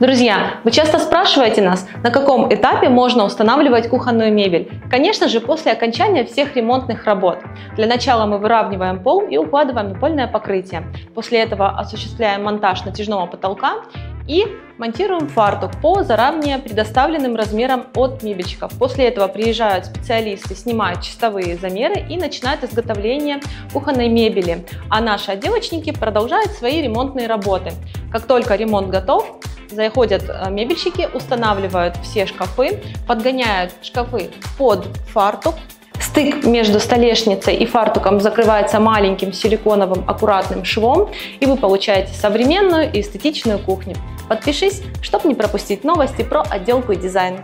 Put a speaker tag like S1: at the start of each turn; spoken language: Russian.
S1: Друзья, вы часто спрашиваете нас, на каком этапе можно устанавливать кухонную мебель. Конечно же, после окончания всех ремонтных работ. Для начала мы выравниваем пол и укладываем напольное покрытие. После этого осуществляем монтаж натяжного потолка и монтируем фартук по заранее предоставленным размерам от мебельщиков. После этого приезжают специалисты, снимают чистовые замеры и начинают изготовление кухонной мебели. А наши отделочники продолжают свои ремонтные работы. Как только ремонт готов, заходят мебельщики, устанавливают все шкафы, подгоняют шкафы под фартук. Стык между столешницей и фартуком закрывается маленьким силиконовым аккуратным швом, и вы получаете современную и эстетичную кухню. Подпишись, чтобы не пропустить новости про отделку и дизайн.